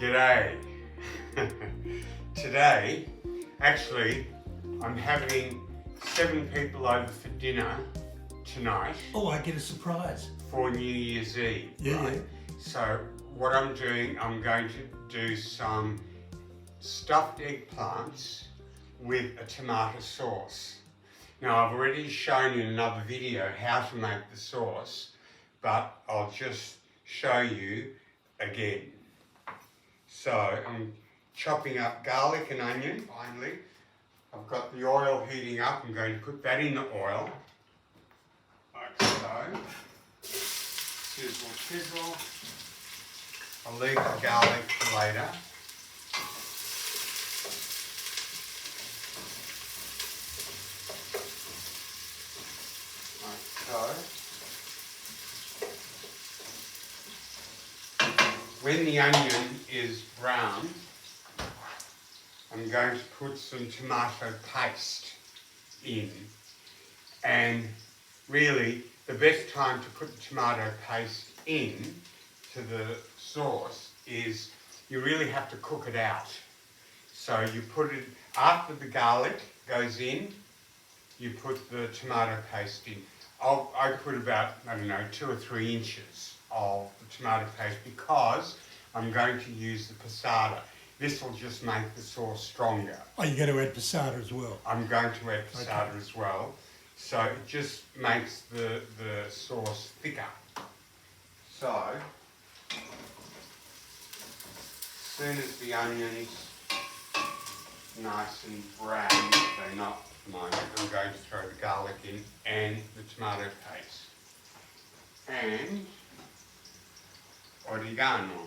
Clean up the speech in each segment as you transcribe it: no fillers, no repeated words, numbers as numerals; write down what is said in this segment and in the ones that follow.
G'day. Today, actually, I'm having 7 people over for dinner tonight. Oh, I get a surprise. For New Year's Eve. Yeah, right? yeah. So what I'm doing, I'm going to do some stuffed eggplants with a tomato sauce. Now I've already shown you in another video how to make the sauce, but I'll just show you again. So I'm chopping up garlic and onion finally. I've got the oil heating up. I'm going to put that in the oil. Like so. Sizzle, sizzle. I'll leave the garlic for later. Like so. When the onion is brown, I'm going to put some tomato paste in. And really, the best time to put the tomato paste in to the sauce is you really have to cook it out. So you put it, after the garlic goes in, you put the tomato paste in. I put about, 2 or 3 inches of the tomato paste because I'm going to use the passata. This will just make the sauce stronger. Oh, you're going to add passata as well? I'm going to add passata as well. So it just makes the sauce thicker. So, as soon as the onions nice and brown, they're not at the moment, I'm going to throw the garlic in and the tomato paste. And oregano.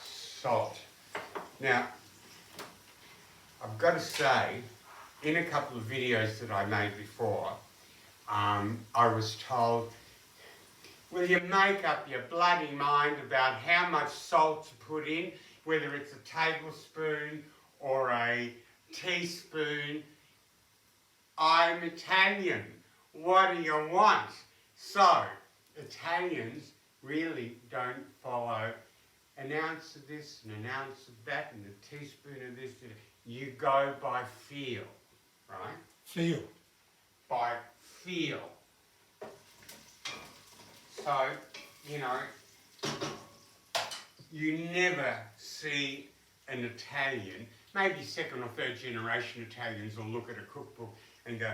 Salt. Now, I've got to say, in a couple of videos that I made before, I was told, will you make up your bloody mind about how much salt to put in, whether it's a tablespoon or a teaspoon? I'm Italian. What do you want? So, Italians really don't follow an ounce of this and an ounce of that and a teaspoon of this. You go by feel, right? Feel. By feel. So, you never see an Italian, maybe 2nd or 3rd generation Italians will look at a cookbook and go,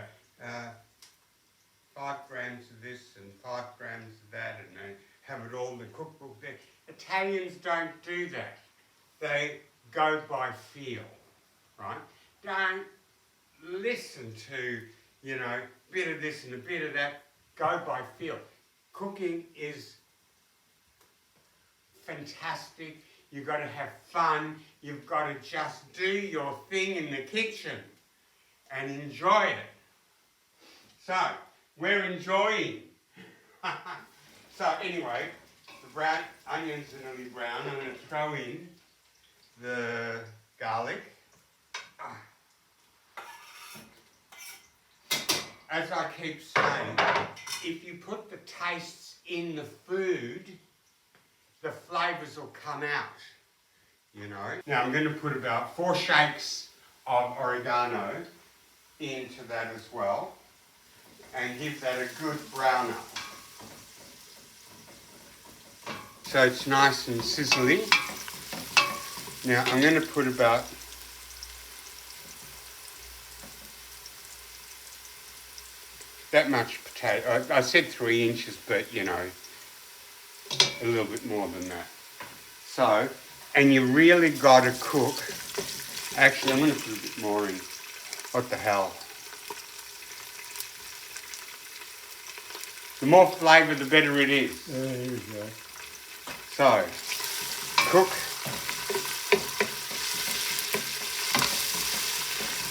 5 grams of this and 5 grams of that, and they have it all in the cookbook there. Italians don't do that. They go by feel, right? Don't listen to, a bit of this and a bit of that. Go by feel. Cooking is fantastic. You've got to have fun. You've got to just do your thing in the kitchen and enjoy it. So, we're enjoying. So anyway, the brown onions are nearly brown. I'm going to throw in the garlic. As I keep saying, if you put the tastes in the food, the flavours will come out, Now I'm going to put about 4 shakes of oregano into that as well and give that a good brown up. So it's nice and sizzling. Now I'm going to put about that much potato. I said 3 inches, but a little bit more than that. So, and you really got to cook. Actually, I'm going to put a bit more in. What the hell? The more flavour, the better it is. There you go. So, cook.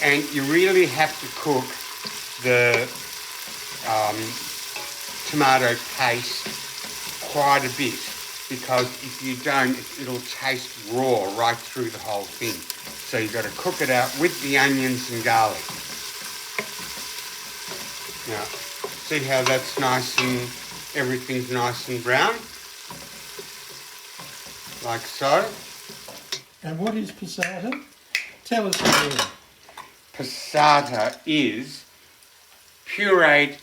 And you really have to cook the tomato paste quite a bit, because if you don't, it'll taste raw right through the whole thing. So you've got to cook it out with the onions and garlic. Now, see how that's nice and everything's nice and brown, like so. And what is passata? Tell us again. Passata is pureed,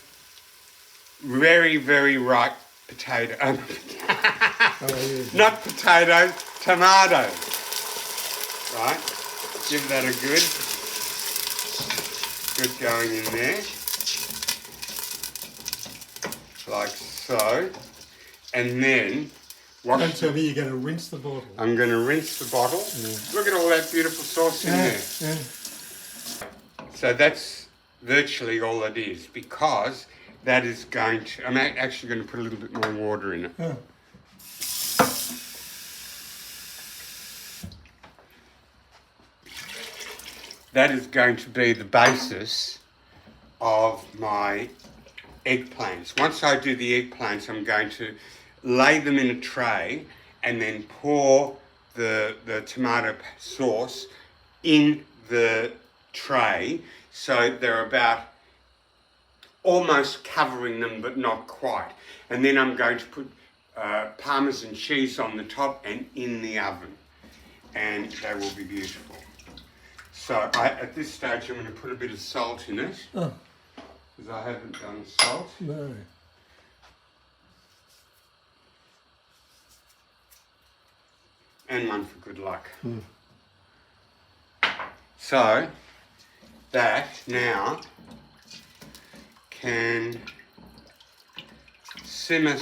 very, very ripe potato. Not potatoes, tomatoes. Right? Give that a good going in there. Like so. And then Don't tell me you're going to rinse the bottle. I'm going to rinse the bottle. Yeah. Look at all that beautiful sauce in there. Yeah. So that's virtually all it is, because that is going to... I'm actually going to put a little bit more water in it. Oh. That is going to be the basis of my eggplants. Once I do the eggplants, I'm going to lay them in a tray and then pour the tomato sauce in the tray, so they're about almost covering them but not quite. And then I'm going to put Parmesan cheese on the top and in the oven, and they will be beautiful. So at this stage I'm going to put a bit of salt in it, because I haven't done salt. No. And one for good luck. So that now can simmer.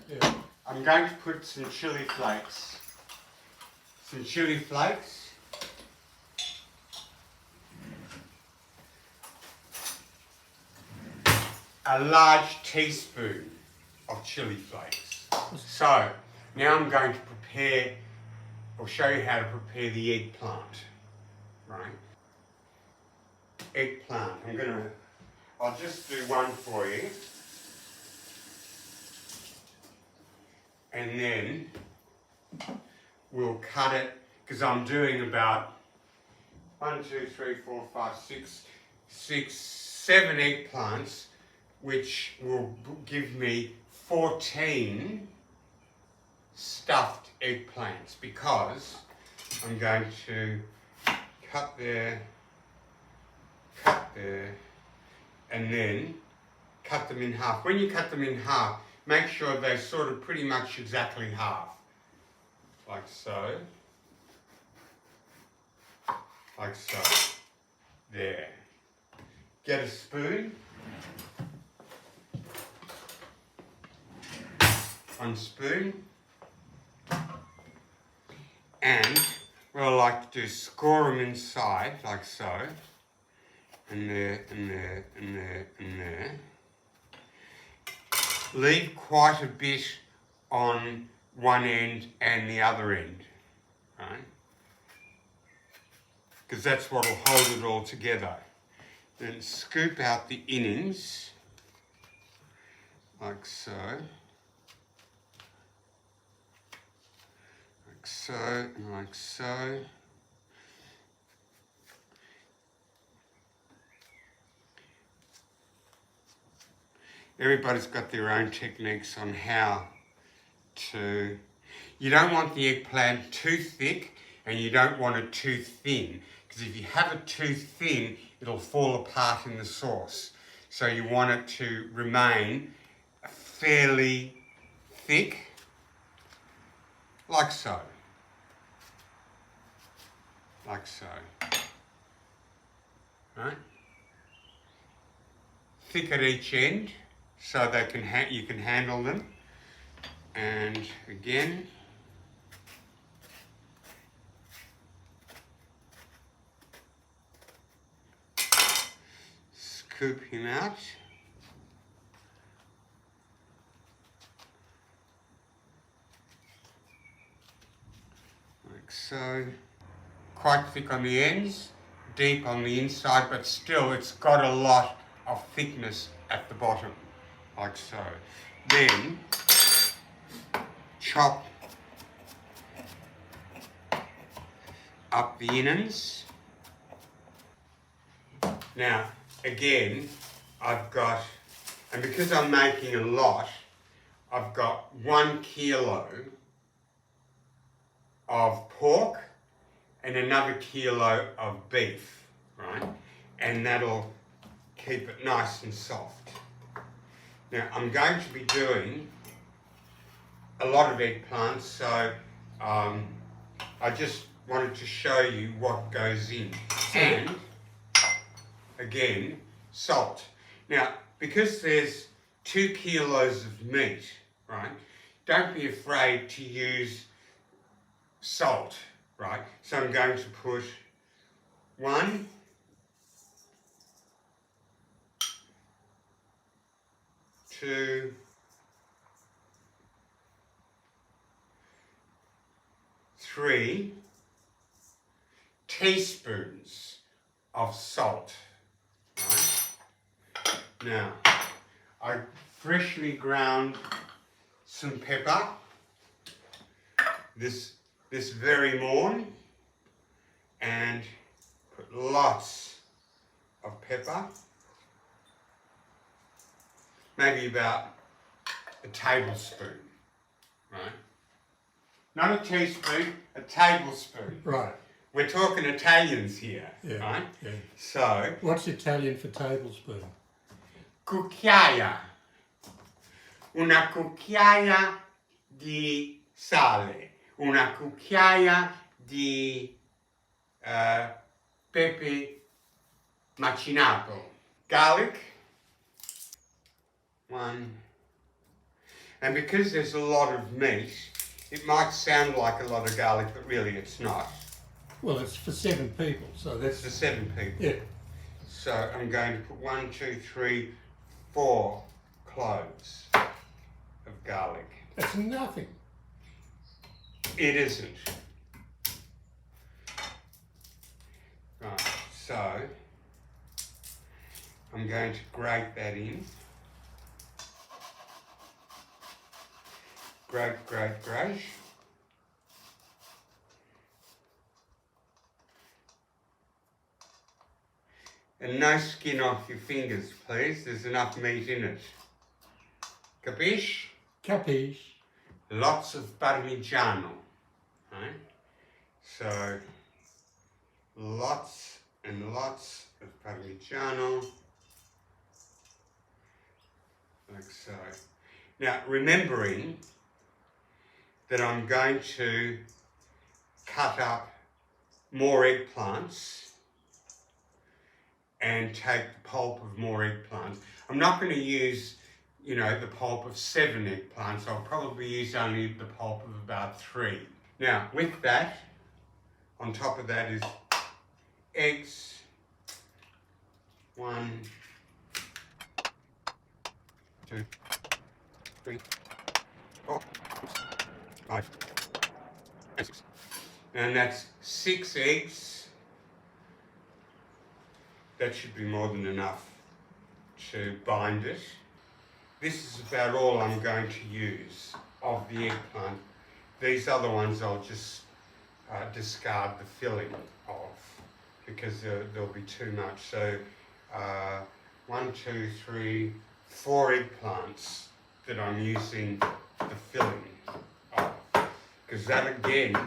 Yeah. I'm going to put some chili flakes. A large teaspoon of chili flakes. So now I'm going to prepare, or show you how to prepare the eggplant, right? Eggplant, I'll just do one for you. And then we'll cut it, because I'm doing about 7 eggplants, which will give me 14 stuffed eggplants, because I'm going to cut there, and then cut them in half. When you cut them in half, make sure they're sort of pretty much exactly half. Like so. Like so. There. Get a spoon. One spoon. And what I like to do is score them inside, like so. And there, and there, and there, and there. Leave quite a bit on one end and the other end, right? Because that's what will hold it all together. Then scoop out the innings, like so. Like so, and like so. Everybody's got their own techniques on how to... You don't want the eggplant too thick, and you don't want it too thin, because if you have it too thin, it'll fall apart in the sauce. So you want it to remain fairly thick, like so. Like so. Right? Thick at each end, so they can you can handle them. And again, scoop him out. Like so. Quite thick on the ends, deep on the inside, but still it's got a lot of thickness at the bottom, like so. Then chop up the innards. Now, again, I've got And because I'm making a lot, I've got 1 kilo of pork and another kilo of beef, right? And that'll keep it nice and soft. Now I'm going to be doing a lot of eggplants, so I just wanted to show you what goes in. And again, salt. Now, because there's 2 kilos of meat, right, don't be afraid to use salt, right? So I'm going to put 1, 2, 3 teaspoons of salt, right? Now, I freshly ground some pepper this very morning, and put lots of pepper, maybe about a tablespoon, right? Not a teaspoon, a tablespoon. Right. We're talking Italians here, Yeah. right? Yeah. So, What's Italian for tablespoon? cucchiaia. Una cucchiaia di sale. Una cucchiaia di pepe macinato. Garlic. 1. And because there's a lot of meat, it might sound like a lot of garlic, but really it's not. Well, it's for 7 people, so that's... For 7 people. Yeah. So I'm going to put 1, 2, 3, 4 cloves of garlic. That's nothing. It isn't. Right, so I'm going to grate that in. Grate, grate, grate. And no skin off your fingers, please. There's enough meat in it. Capiche? Capiche. Lots of parmigiano, right? So, lots and lots of parmigiano, like so. Now, remembering that I'm going to cut up more eggplants and take the pulp of more eggplants. I'm not going to use, you know, the pulp of 7 eggplants. I'll probably use only the pulp of about 3. Now, with that, on top of that is eggs. 1, 2, 3, 4, 5, and 6. And that's 6 eggs. That should be more than enough to bind it. This is about all I'm going to use of the eggplant. These other ones I'll just discard the filling of, because there'll be too much. So 1, 2, 3, 4 eggplants that I'm using the filling of, because that again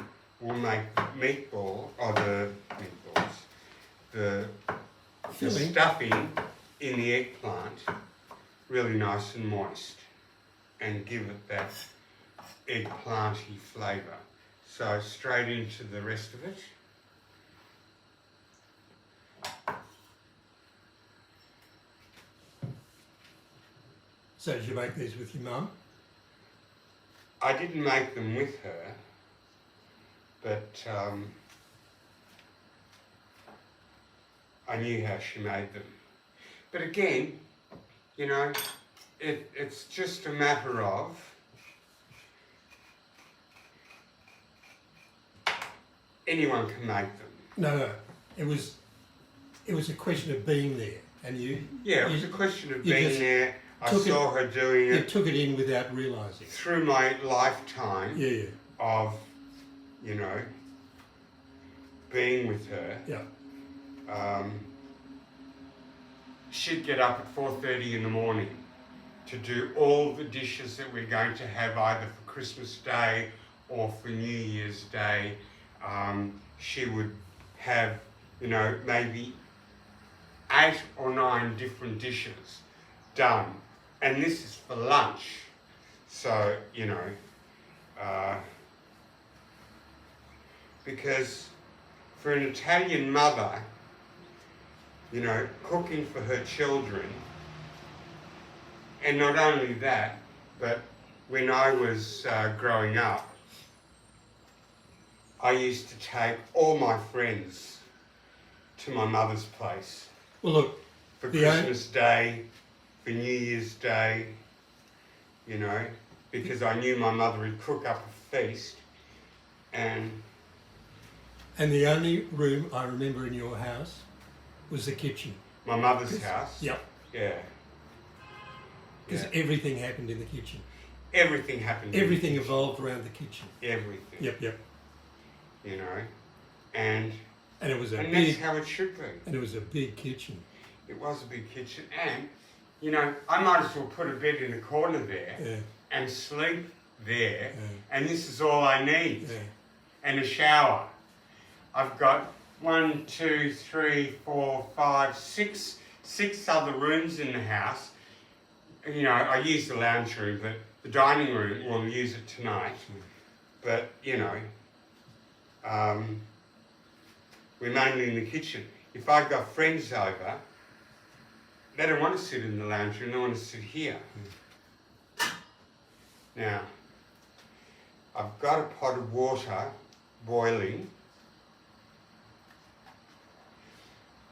will make the meatball, or the meatballs, the stuffing in the eggplant really nice and moist, and give it that eggplanty flavour. So straight into the rest of it. So did you make these with your mum? I didn't make them with her, but I knew how she made them. But again, you know, it's just a matter of anyone can make them. No. It was a question of being there, and you... Yeah, it was a question of being there. I saw her doing You it took it in without realising. through my lifetime of, you know, being with her. Yeah. She'd get up at 4:30 in the morning to do all the dishes that we're going to have either for Christmas Day or for New Year's Day. She would have, you know, maybe 8 or 9 different dishes done. And this is for lunch. So, you know, because for an Italian mother, you know, cooking for her children, and not only that, but when I was growing up, I used to take all my friends to my mother's place. Well, look, for Christmas Day, for New Year's Day, you know, because I knew my mother would cook up a feast. And the only room I remember in your house was the kitchen. My mother's house? Yep. Yeah. Because everything happened in the kitchen. Everything happened. Everything evolved around the kitchen. Everything. Yep. You know, and it was that's how it should be. And it was a big kitchen. It was a big kitchen, and you know, I might as well put a bed in the corner there and sleep there, and this is all I need, and a shower. I've got 1, 2, 3, 4, 5, 6 other rooms in the house. You know, I use the lounge room, but the dining room, we'll use it tonight. But, you know, we're mainly in the kitchen. If I've got friends over, they don't want to sit in the lounge room, they want to sit here. Now, I've got a pot of water boiling.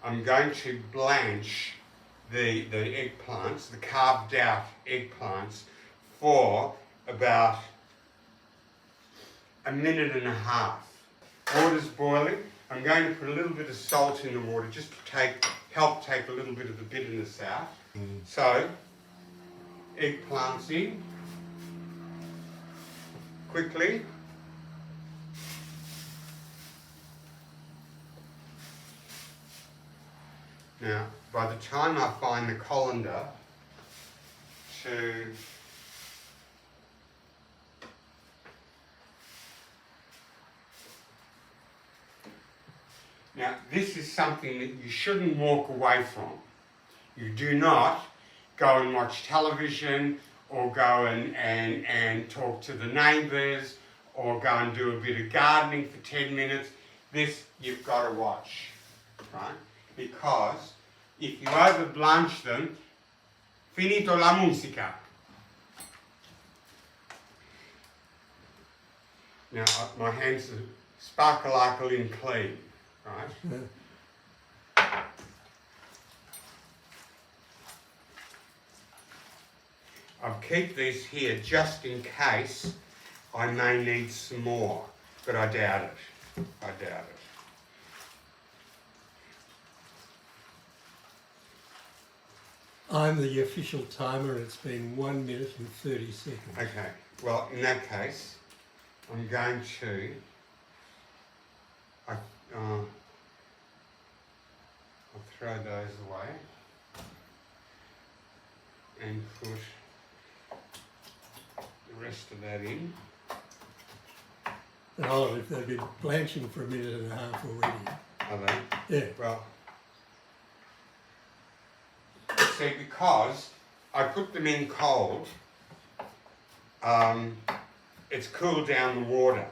I'm going to blanch the eggplants, the carved out eggplants, for about 1.5 minutes. Water's boiling. I'm going to put a little bit of salt in the water just to help take a little bit of the bitterness out. So, eggplants in. Quickly. Now, by the time I find the colander to Now, this is something that you shouldn't walk away from. You do not go and watch television or go and talk to the neighbours or go and do a bit of gardening for 10 minutes. This you've got to watch, right? Because if you over blanch them, finito la musica. Now, my hands are sparkle and clean, right? I'll keep these here just in case I may need some more, but I doubt it. I doubt it. I'm the official timer, and it's been 1 minute and 30 seconds. Okay, well, in that case, I'm going to... I'll throw those away and put the rest of that in. But hold on, if they've been blanching for 1.5 minutes already. Are they? Yeah. Well, see, because I put them in cold, it's cooled down the water,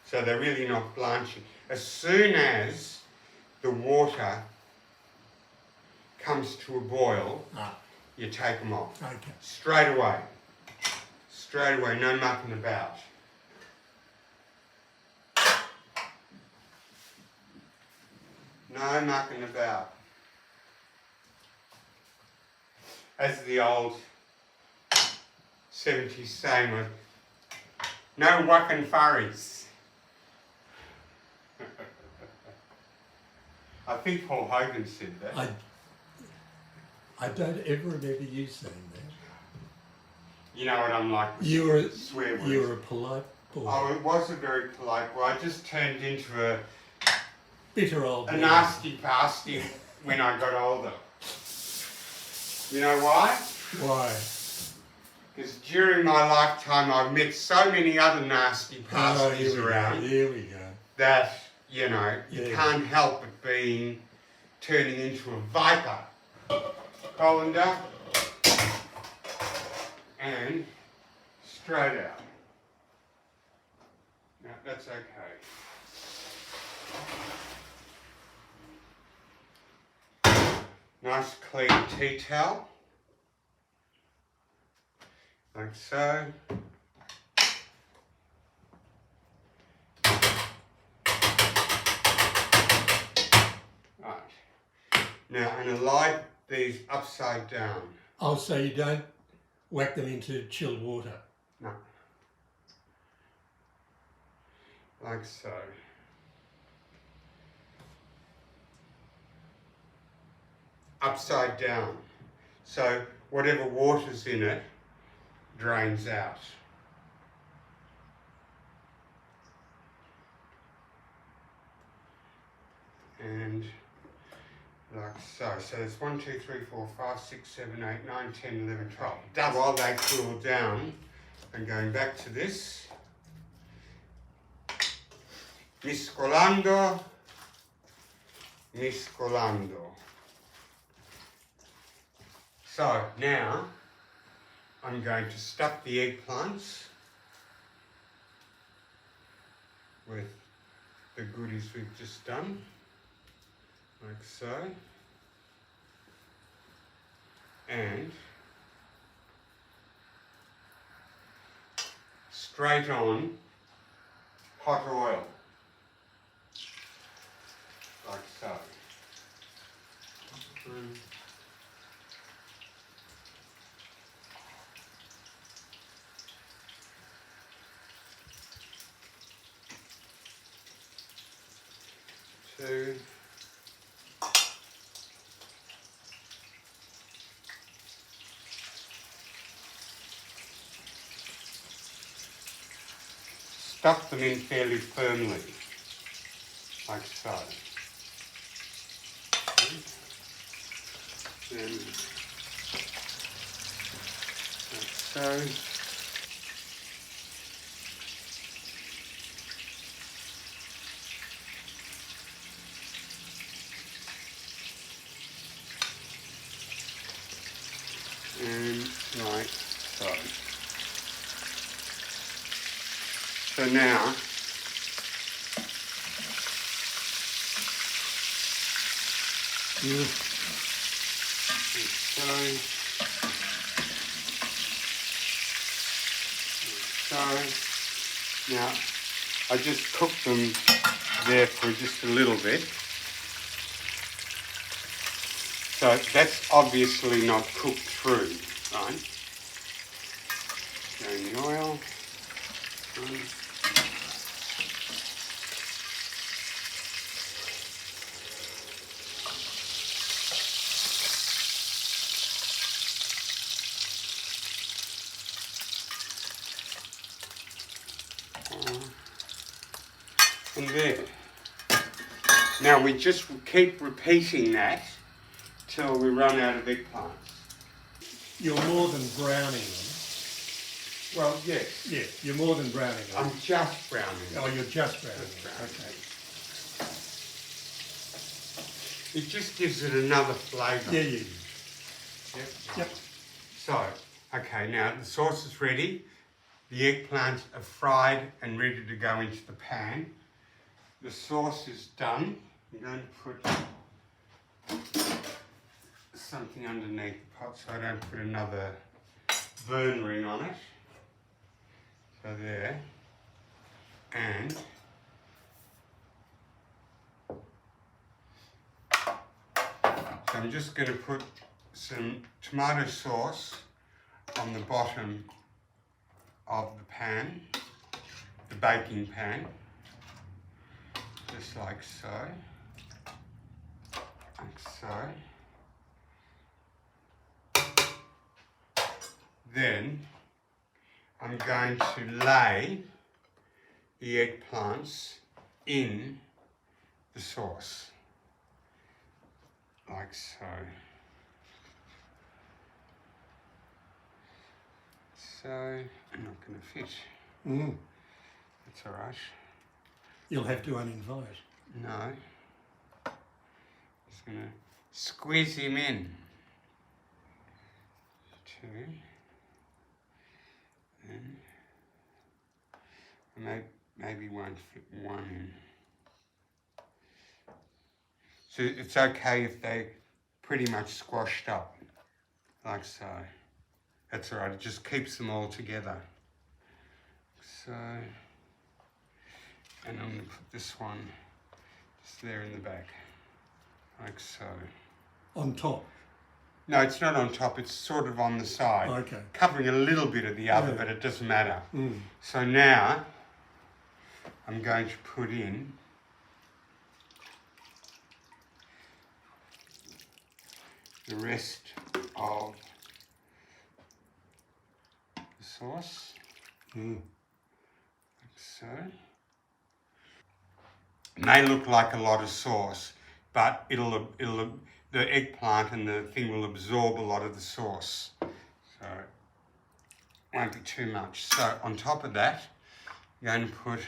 so they're really not blanching. As soon as the water comes to a boil, you take them off. Okay. Straight away. Straight away, no mucking about. No mucking about. As the old 70s saying was, no whacking furries. I think Paul Hogan said that. I don't ever remember you saying that. You know what I'm like with swear words. You were a polite boy. Oh, it was a very polite boy. I just turned into a bitter old a nasty pasty when I got older. You know why? Why? Because during my lifetime I've met so many other nasty pasties around Here we go. that, you know, you can't help but turning into a viper. Colander and straight out. No, that's okay. Nice clean tea towel, like so. Right. Now I'm going to lie these upside down. Oh, so you don't whack them into chilled water? No. Like so. Upside down. So whatever water's in it drains out. And like so. So there's 1, 2, 3, 4, 5, 6, 7, 8, 9, 10, 11, 12. While they cool down, and going back to this, mescolando, mescolando. So now I'm going to stuff the eggplants with the goodies we've just done, like so, and straight on hot oil, like so. Two. Stuff them in fairly firmly, like so. Then, like so. And like so. So now, so now I just cook them there for just a little bit. So that's obviously not cooked through, right? Go in the oil. And there. Now we just keep repeating that till we run out of eggplants. You're more than browning them. Well, yes. Yeah, you're more than browning them. I'm just browning them. Oh, you're just browning them. Okay. It just gives it another flavour. Yeah. Yep. So, okay, now the sauce is ready. The eggplants are fried and ready to go into the pan. The sauce is done. I'm going to put something underneath the pot so I don't put another burn ring on it. So there. And so I'm just going to put some tomato sauce on the bottom of the pan, the baking pan, just like so, like so. Then I'm going to lay the eggplants in the sauce, like so. so I'm not going to fit. Mm. That's all right. You'll have to uninvite. No. Just going to squeeze him in. 2. And maybe won't fit 1 in. So it's okay if they pretty much squashed up, like so. That's all right, it just keeps them all together. So, and I'm going to put this one just there in the back, like so. On top? No, it's not on top, it's sort of on the side. Okay. Covering a little bit of the other, Yeah. but it doesn't matter. Mm. So now, I'm going to put in the rest of the sauce, like so. It may look like a lot of sauce, but the eggplant and the thing will absorb a lot of the sauce, so it won't be too much. So on top of that, I'm going to put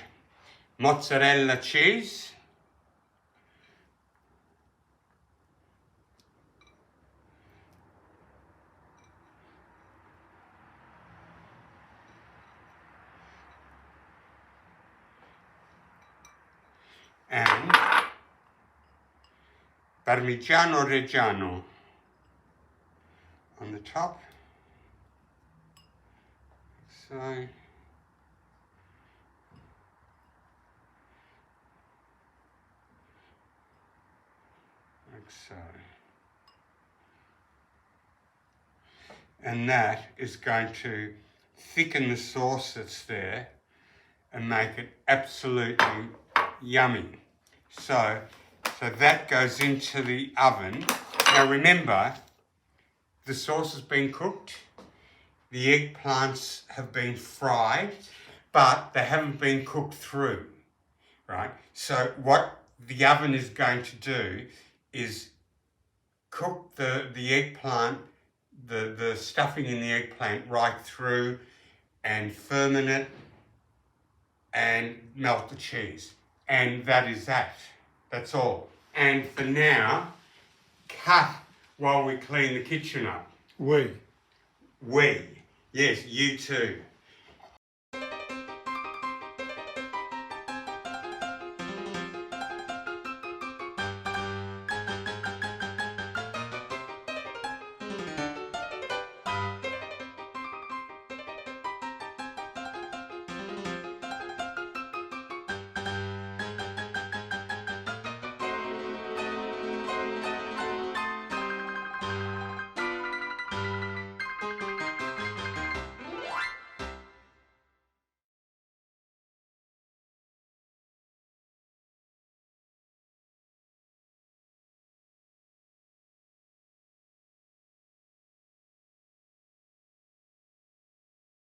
mozzarella cheese. And Parmigiano Reggiano on the top, so, like so. And that is going to thicken the sauce that's there and make it absolutely yummy. So that goes into the oven. Now remember, the sauce has been cooked, the eggplants have been fried, but they haven't been cooked through, right? So what the oven is going to do is cook the eggplant, the stuffing in the eggplant right through and ferment it and melt the cheese. And that is that. That's all. And for now, cut while we clean the kitchen up. We. We. Yes, you too.